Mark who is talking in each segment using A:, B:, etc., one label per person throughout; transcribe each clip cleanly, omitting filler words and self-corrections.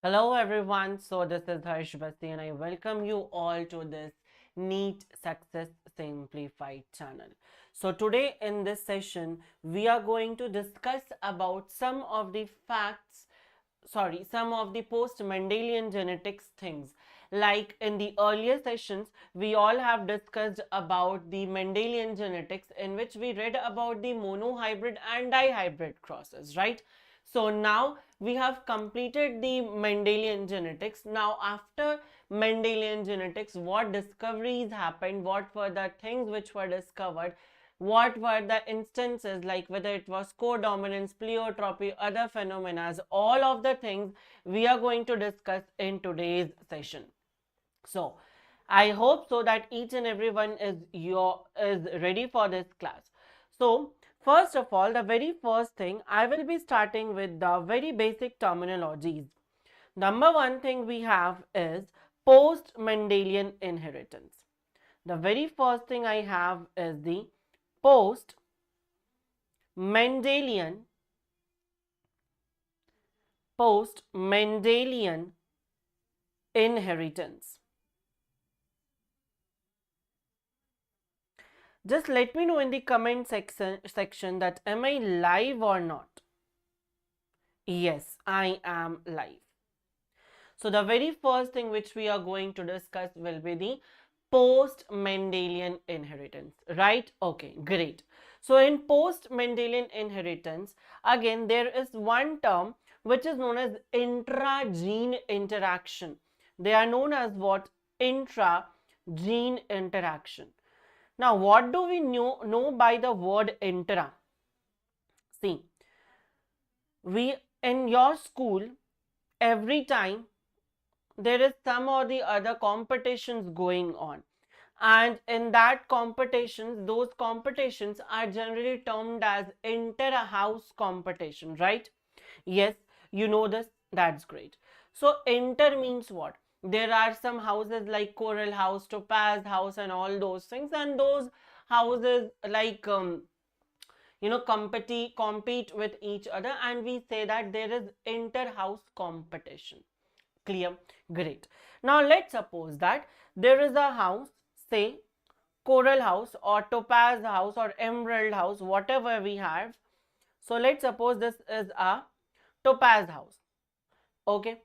A: Hello everyone, so this is Bassi and I welcome you all to this NEET Success Simplified channel. So today in this session, we are going to discuss about some of the post Mendelian genetics things. Like in the earlier sessions, we all have discussed about the Mendelian genetics in which we read about the monohybrid and dihybrid crosses, right? So now we have completed the Mendelian genetics. Now after Mendelian genetics, what discoveries happened, what were the things which were discovered, what were the instances, like whether it was codominance, pleiotropy, other phenomena, all of the things we are going to discuss in today's session. So I hope so that each and everyone is ready for this class. So first of all, the very first thing, I will be starting with the very basic terminologies. Number one thing we have is post Mendelian inheritance. The very first thing I have is the post Mendelian inheritance. Just let me know in the comment section that am I live or not? Yes, I am live. So the very first thing which we are going to discuss will be the post Mendelian inheritance, right? Okay, great. So in post Mendelian inheritance, again there is one term which is known as intra-gene interaction. They are known as what? Intra-gene interaction. Now, what do we know by the word intra? See, we in your school, every time there is some or the other competitions going on, and in that competitions, those competitions are generally termed as inter-house competition, right? Yes, you know this. That's great. So inter means what? There are some houses like Coral House, Topaz House, and all those things, and those houses like compete with each other, and we say that there is inter-house competition. Clear? Great. Now let's suppose that there is a house, say Coral House or Topaz House or Emerald House, whatever we have. So let's suppose this is a Topaz House. Okay.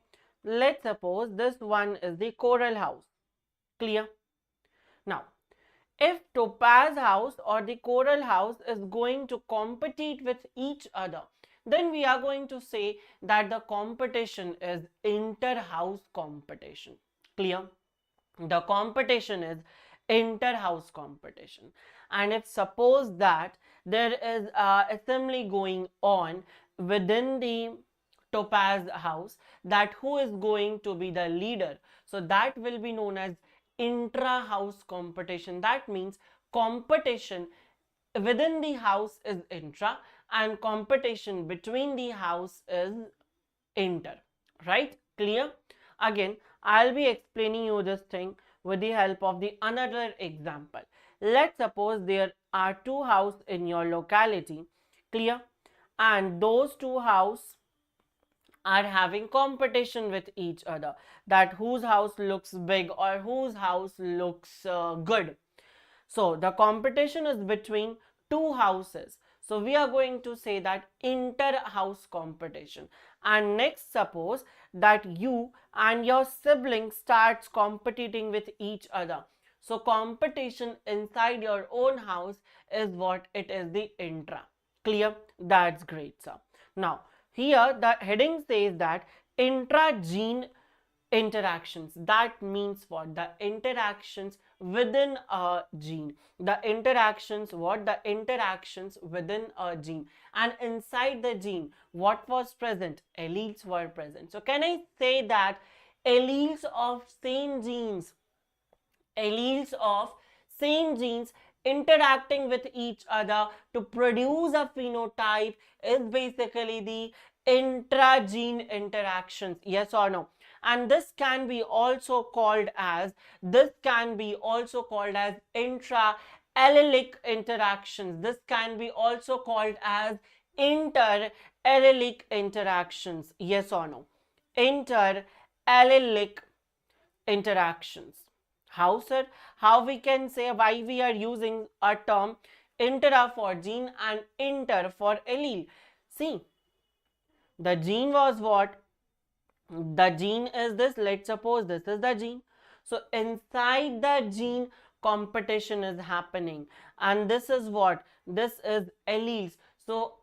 A: Let's suppose this one is the Coral House. Clear? Now, if Topaz House or the Coral House is going to compete with each other, then we are going to say that the competition is inter-house competition. Clear? The competition is inter-house competition. And if suppose that there is a assembly going on within the Topaz House, that who is going to be the leader, so that will be known as intra-house competition. That means competition within the house is intra and competition between the house is inter, right? Clear? Again, I'll be explaining you this thing with the help of the another example. Let's suppose there are two houses in your locality. Clear? And those two houses are having competition with each other, that whose house looks big or whose house looks good. So the competition is between two houses. So we are going to say that inter-house competition. And next, suppose that you and your sibling starts competing with each other. So competition inside your own house is what it is, the intra. Clear? That's great, sir. Now, here the heading says that intra-gene interactions. That means what? The interactions within a gene. The interactions, what? The interactions within a gene. And inside the gene, what was present? Alleles were present. So can I say that alleles of same genes, alleles of same genes interacting with each other to produce a phenotype is basically the intra-gene interactions? Yes or no? And this can be also called as intra-allelic interactions. This can be also called as inter-allelic interactions. Yes or no? inter-allelic interactions. How, sir? How we can say, why we are using a term intra for gene and inter for allele? See, the gene was what? The gene is this. Let's suppose this is the gene. So inside the gene, competition is happening, and this is what? This is alleles. So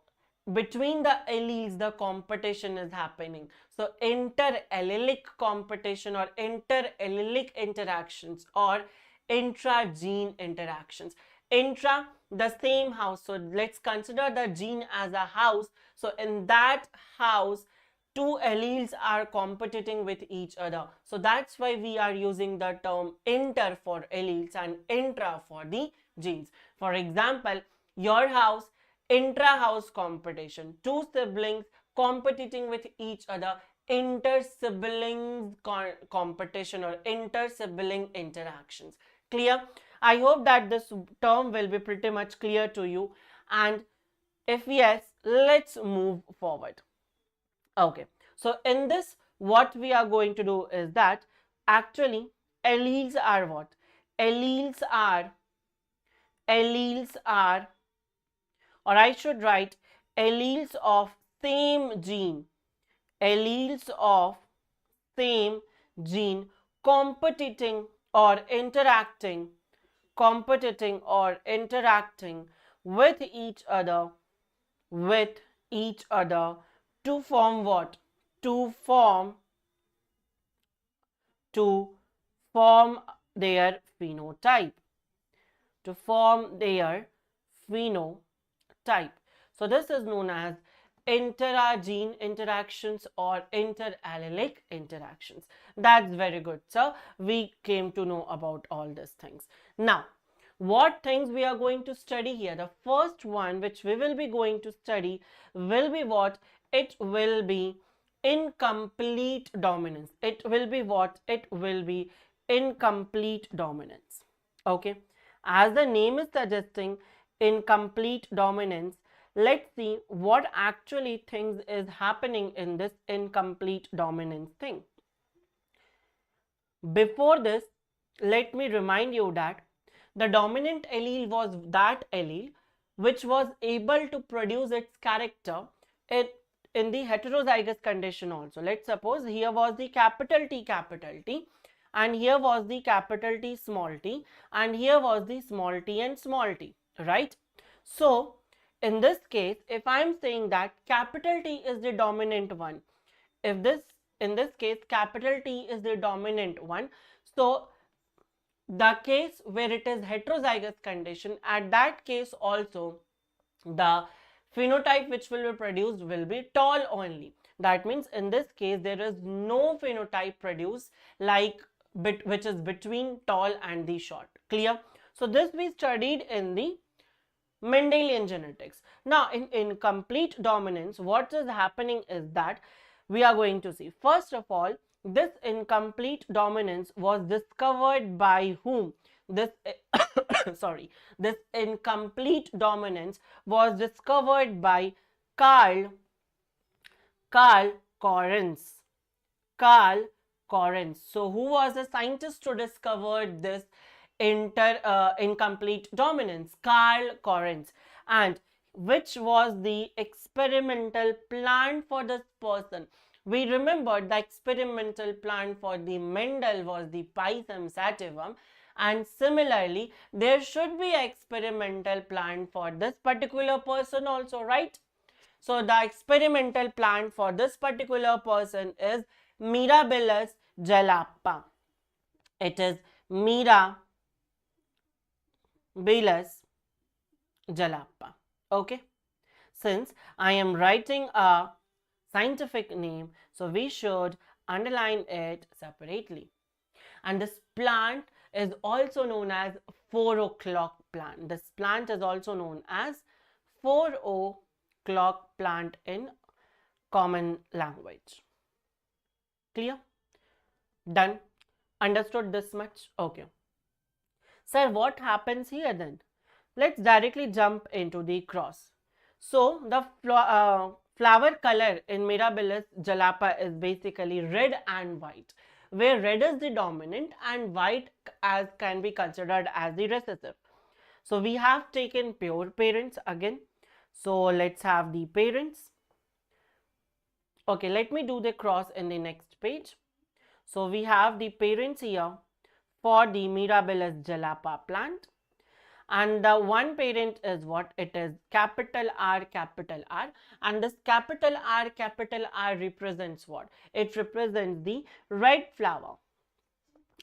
A: between the alleles, the competition is happening. So interallelic competition or interallelic interactions or intra-gene interactions. Intra, the same house. So let's consider the gene as a house. So in that house, two alleles are competing with each other. So that's why we are using the term inter for alleles and intra for the genes. For example, your house, intra-house competition, two siblings competing with each other, inter-sibling competition or inter-sibling interactions. Clear? I hope that this term will be pretty much clear to you, and if yes, let's move forward. Okay, so in this, what we are going to do is that actually alleles are what? Alleles are, or I should write alleles of same gene, alleles of same gene competing or interacting with each other to form what? To form their phenotype. So this is known as intra-gene interactions or interallelic interactions. That's very good, sir. We came to know about all these things. Now, what things we are going to study here? The first one which we will be going to study will be what? It will be incomplete dominance. It will be what? It will be incomplete dominance. Okay, as the name is suggesting, incomplete dominance. Let's see what actually things is happening in this incomplete dominance thing. Before this, let me remind you that the dominant allele was that allele which was able to produce its character in the heterozygous condition also. Let's suppose here was the capital T, and here was the capital T, small t, and here was the small t and small t, right? So in this case, if I am saying that capital T is the dominant one, in this case capital T is the dominant one, so the case where it is heterozygous condition, at that case also the phenotype which will be produced will be tall only. That means in this case there is no phenotype produced like which is between tall and the short. Clear? So this we studied in the Mendelian genetics. Now in incomplete dominance, what is happening is that we are going to see, first of all, this incomplete dominance was discovered by whom? This this incomplete dominance was discovered by Carl Correns. So who was the scientist to discover this incomplete dominance? Carl Correns. And which was the experimental plan for this person? We remembered the experimental plan for the Mendel was the Pisum sativum, and similarly there should be an experimental plan for this particular person also, right? So the experimental plan for this particular person is Mirabilis jalapa. It is Mirabilis jalapa. Okay, since I am writing a scientific name, so we should underline it separately. And this plant is also known as 4 o'clock plant. This plant is also known as 4 o'clock plant in common language. Clear? Done? Understood this much? Okay. Sir, what happens here then? Let's directly jump into the cross. So the flower color in Mirabilis jalapa is basically red and white, where red is the dominant and white as can be considered as the recessive. So we have taken pure parents again. So let's have the parents. Okay, let me do the cross in the next page. So we have the parents here for the Mirabilis jalapa plant. And the one parent is what? It is capital R, and this capital R represents what? It represents the red flower.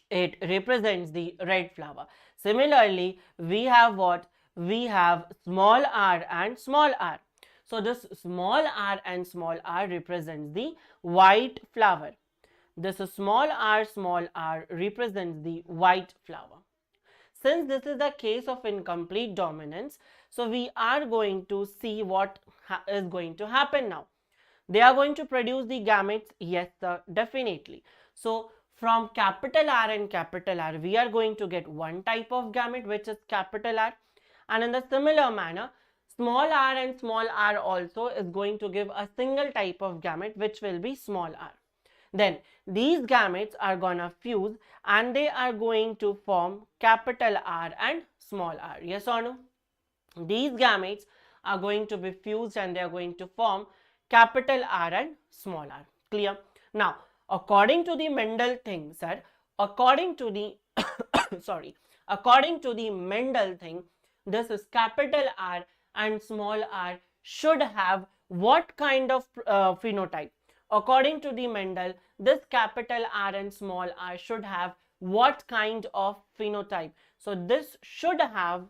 A: It represents the red flower. Similarly, we have what? We have small r and small r. So this small r and small r represents the white flower. This small r represents the white flower. Since this is a case of incomplete dominance, so we are going to see what is going to happen now. They are going to produce the gametes. Yes, sir, definitely. So from capital R and capital R, we are going to get one type of gamete, which is capital R. And in the similar manner, small r and small r also is going to give a single type of gamete, which will be small r. Then these gametes are gonna fuse and they are going to form capital R and small r. Yes or no? These gametes are going to be fused and they are going to form capital R and small r. Clear? Now, according to the Mendel thing, sir, according to the according to the Mendel thing, this is capital R and small r should have what kind of phenotype? According to the Mendel, this capital R and small r should have what kind of phenotype? So this should have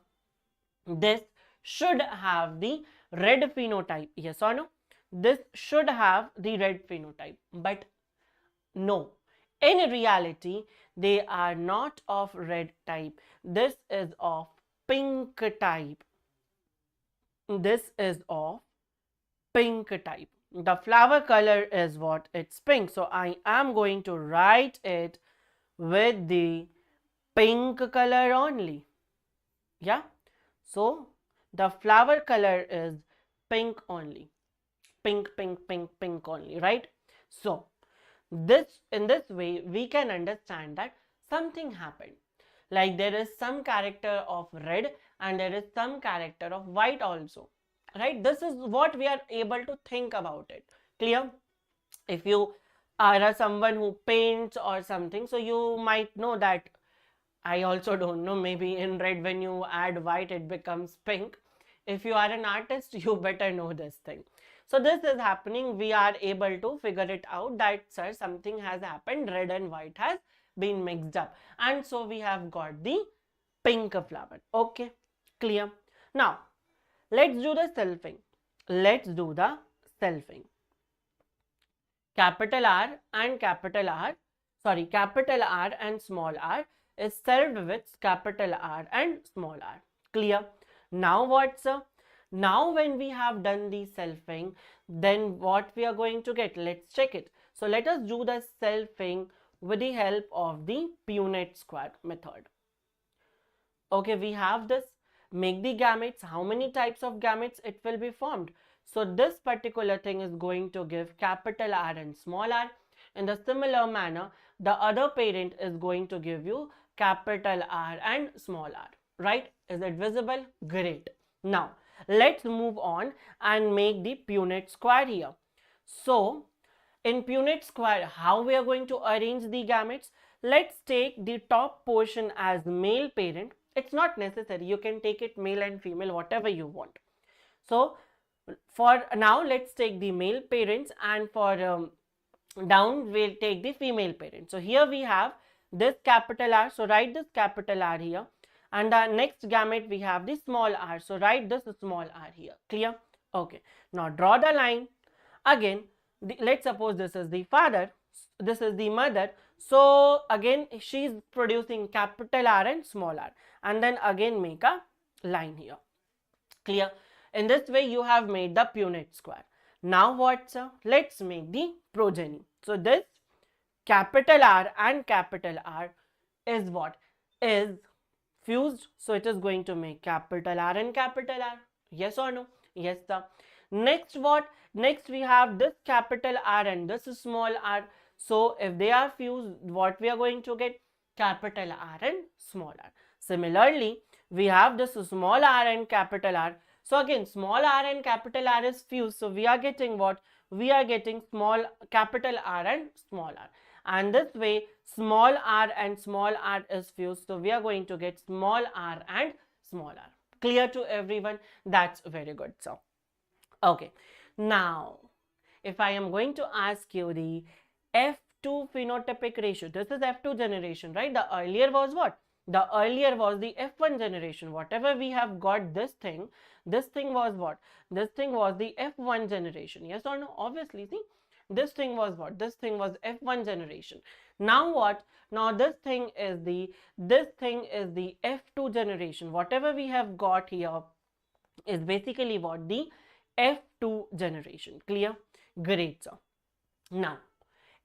A: the red phenotype. Yes or no? This should have the red phenotype. But no, in reality, they are not of red type. This is of pink type. This is of pink type. The flower color is what? It's pink. So I am going to write it with the pink color only. Yeah. So the flower color is pink only. Pink only, right? So in this way, we can understand that something happened. Like there is some character of red and there is some character of white also. Right? This is what we are able to think about it. Clear? If you are someone who paints or something, so you might know that. I also don't know, maybe in red when you add white it becomes pink. If you are an artist, you better know this thing. So this is happening. We are able to figure it out that, sir, something has happened, red and white has been mixed up, and so we have got the pink flower. Okay, clear? Now let's do the selfing. Let's do the selfing. Capital R and small r is selfed with capital R and small r. Clear? Now what, sir? Now when we have done the selfing, then what we are going to get? Let's check it. So let us do the selfing with the help of the Punnett square method. Okay, we have this. Make the gametes. How many types of gametes it will be formed? So this particular thing is going to give capital R and small r. In the similar manner, the other parent is going to give you capital R and small r. Right? Is it visible? Great. Now let's move on and make the Punnett square here. So in Punnett square, how we are going to arrange the gametes? Let's take the top portion as male parent. It's not necessary. You can take it male and female, whatever you want. So for now, let's take the male parents, and for down, we'll take the female parents. So here we have this capital R. So write this capital R here. And the next gamete, we have the small r. So write this small r here. Clear? Okay. Now draw the line. Again, let's suppose this is the father. This is the mother. So again, she is producing capital R and small r. And then again make a line here. Clear? In this way, you have made the Punnett square. Now what, sir? Let's make the progeny. So this capital R and capital R is what? Is fused. So it is going to make capital R and capital R. Yes or no? Yes, sir. Next what? Next we have this capital R and this small r. So if they are fused, what we are going to get? Capital R and small r. Similarly, we have this small r and capital R. So again, small r and capital R is fused. So we are getting what? We are getting small capital R and small r. And this way, small r and small r is fused. So we are going to get small r and small r. Clear to everyone? That's very good. So, okay. Now, if I am going to ask you the F2 phenotypic ratio, this is F2 generation, right? The earlier was what? The earlier was the F1 generation. Whatever we have got this thing was what? This thing was the F1 generation. Yes or no? Obviously, see, this thing was what? This thing was F1 generation. Now what? Now this thing is the F2 generation. Whatever we have got here is basically what? The F2 generation. Clear? Great, sir. Now,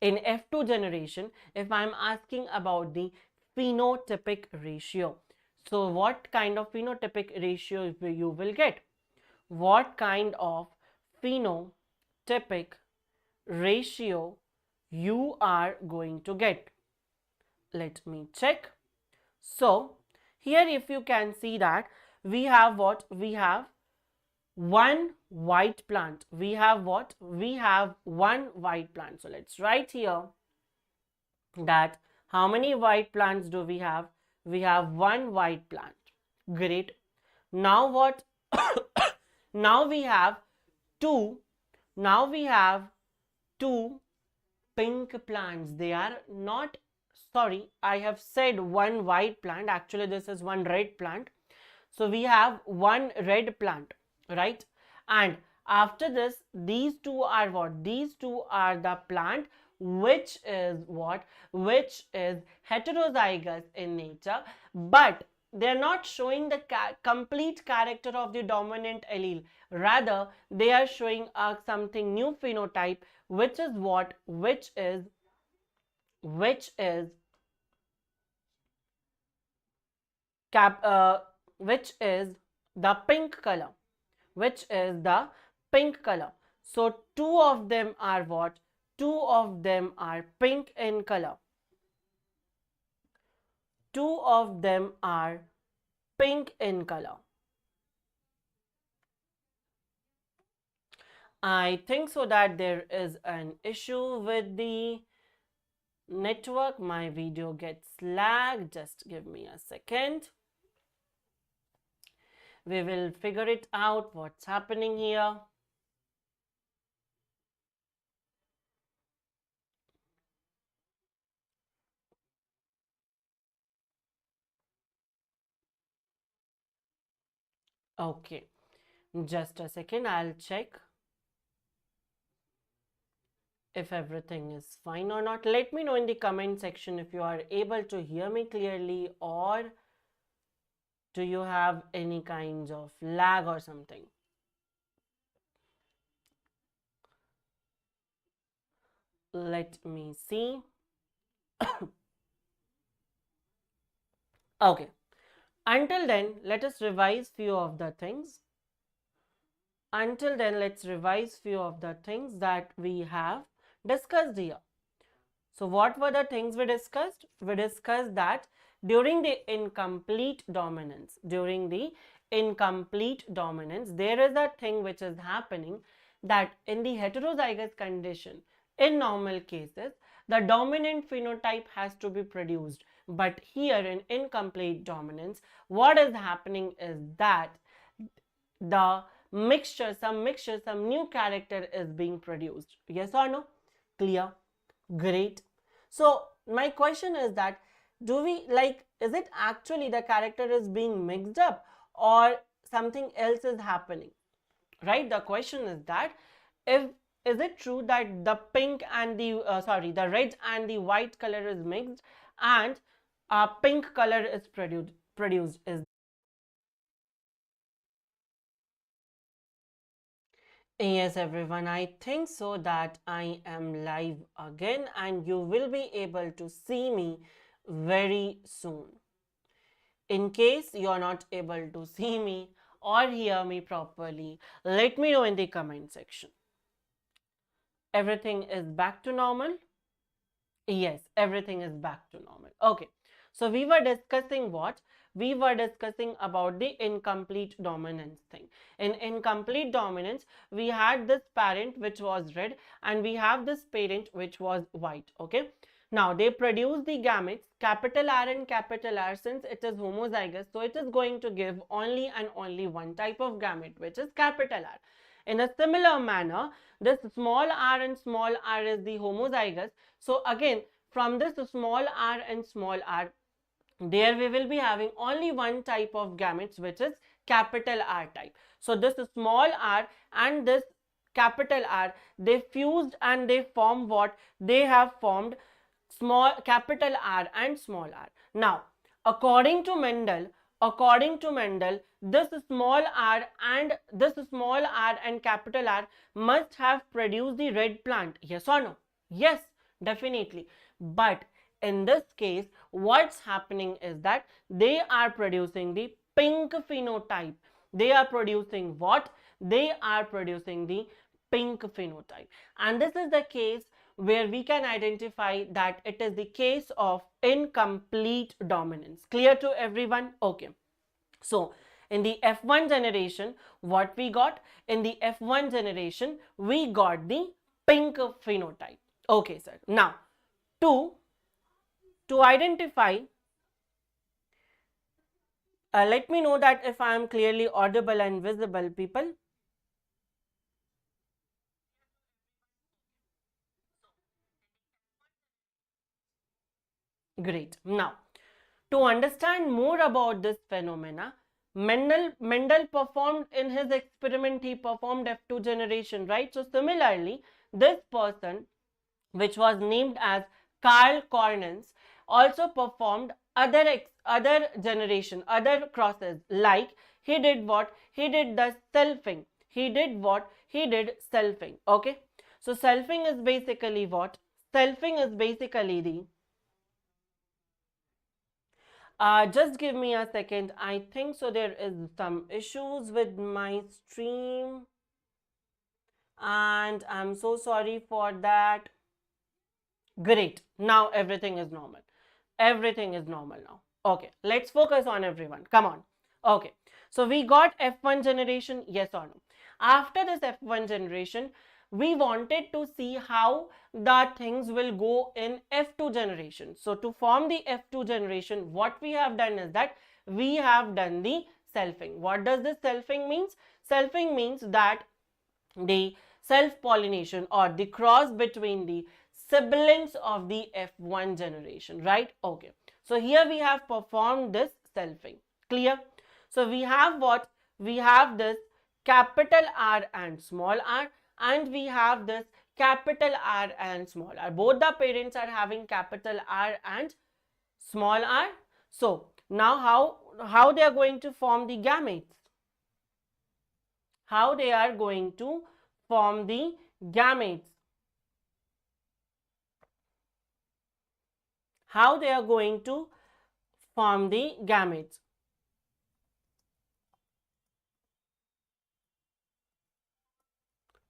A: in F2 generation, if I'm asking about the phenotypic ratio, so what kind of phenotypic ratio you will get? What kind of phenotypic ratio you are going to get? Let me check. So, here if you can see that we have what? We have one white plant. We have what? We have one white plant. So let's write here that how many white plants do we have? We have one white plant. Great. Now what? Now we have two. Now we have two pink plants. They are not, sorry, I have said one white plant. Actually, this is one red plant. So we have one red plant, right? And after this, these two are what? These two are the plant which is what? Which is heterozygous in nature, but they are not showing the complete character of the dominant allele. Rather, they are showing something new phenotype, which is what? Which is which is the pink color. Which is the pink color. So two of them are what? Two of them are pink in color. Two of them are pink in color. I think so that there is an issue with the network. My video gets lagged. Just give me a second. We will figure it out what's happening here. Okay, just a second, I'll check if everything is fine or not. Let me know in the comment section if you are able to hear me clearly, or do you have any kinds of lag or something? Let me see. Okay. Until then, let us revise few of the things. Until then, let's revise few of the things that we have discussed here. So what were the things we discussed? We discussed that during the incomplete dominance, there is a thing which is happening, that in the heterozygous condition, in normal cases, the dominant phenotype has to be produced. But here in incomplete dominance, what is happening is that the some new character is being produced. Yes or no? Clear? Great. So my question is that, do we is it actually the character is being mixed up, or something else is happening? Right? The question is that, is it true that the pink and the the red and the white color is mixed and a pink color is produced? Yes, everyone, I think so that I am live again and you will be able to see me very soon. In case you are not able to see me, or hear me properly? Let me know in the comment section. Everything is back to normal? Yes, everything is back to normal. Okay, so we were discussing what? We were discussing about the incomplete dominance thing. In incomplete dominance, we had this parent which was red and we have this parent which was white. Okay, now they produce the gametes, capital R and capital R. Since it is homozygous, so it is going to give only and only one type of gamete, which is capital R. In a similar manner, this small r and small r is the homozygous. So again, from this small r and small r, there we will be having only one type of gametes, which is capital R type. So this small r and this capital R, they fused and they form what? They have formed small capital R and small r. Now, according to Mendel, this small r and capital R must have produced the red plant. Yes or no? Yes, definitely. But in this case, what's happening is that they are producing the pink phenotype. They are producing what? They are producing the pink phenotype. And this is the case where we can identify that it is the case of incomplete dominance. Clear to everyone? Okay. So, in the F1 generation, what we got? In the F1 generation, we got the pink phenotype. Okay, sir. Now, to identify, let me know that if I am clearly audible and visible, people. Great. Now, to understand more about this phenomena, Mendel performed in his experiment, he performed F2 generation, right? So, similarly, this person, which was named as Karl Cornens, also performed other generation, other crosses, like he did what? He did the selfing. He did what? He did selfing. Okay. So, selfing is basically what? Selfing is basically the just give me a second. I think so there is some issues with my stream and I'm so sorry for that. Great. Now everything is normal. Everything is normal now. Okay. Let's focus on everyone. Come on. Okay. So we got F1 generation. Yes or no? After this F1 generation, we wanted to see how the things will go in F2 generation. So to form the F2 generation, what we have done is that we have done the selfing. What does this selfing means? Selfing means that the self-pollination or the cross between the siblings of the F1 generation, right? Okay. So here we have performed this selfing. Clear? So we have what? We have this capital R and small r, and we have this capital R and small r. Both the parents are having capital R and small r. So now how they are going to form the gametes? How they are going to form the gametes? How they are going to form the gametes?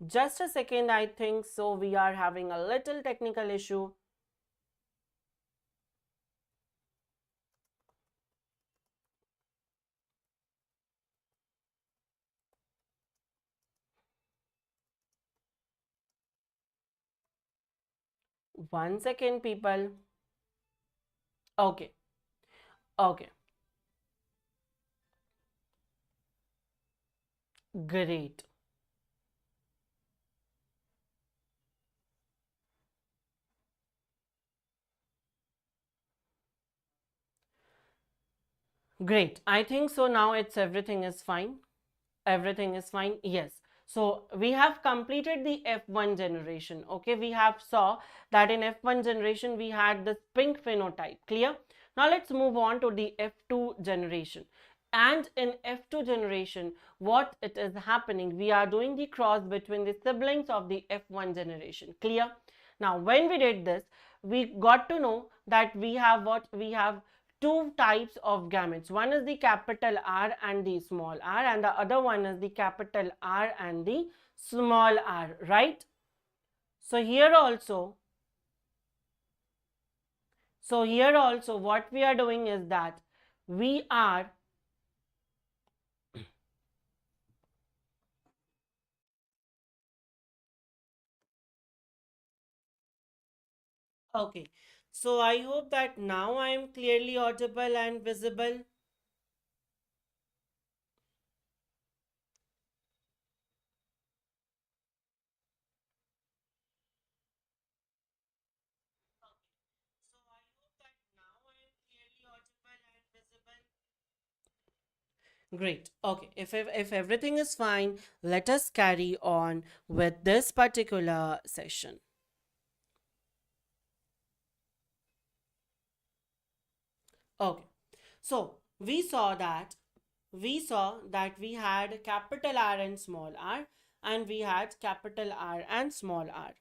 A: Just a second, I think so we are having a little technical issue. One second, people. Okay. Okay. Great. Great. I think so now it's everything is fine. Everything is fine. Yes. So we have completed the F1 generation. Okay. We have saw that in F1 generation we had this pink phenotype. Clear? Now let's move on to the F2 generation. And in F2 generation, what it is happening, we are doing the cross between the siblings of the F1 generation. Clear? Now when we did this, we got to know that we have what? We have two types of gametes. One is the capital R and the small r, and the other one is the capital R and the small r, right? So here also what we are doing is that we are okay. So I hope that now I am clearly audible and visible. So I hope that now I am clearly audible and visible. Great. Okay. If everything is fine, let us carry on with this particular session. Okay. So we saw that we had capital R and small r, and we had capital R and small r.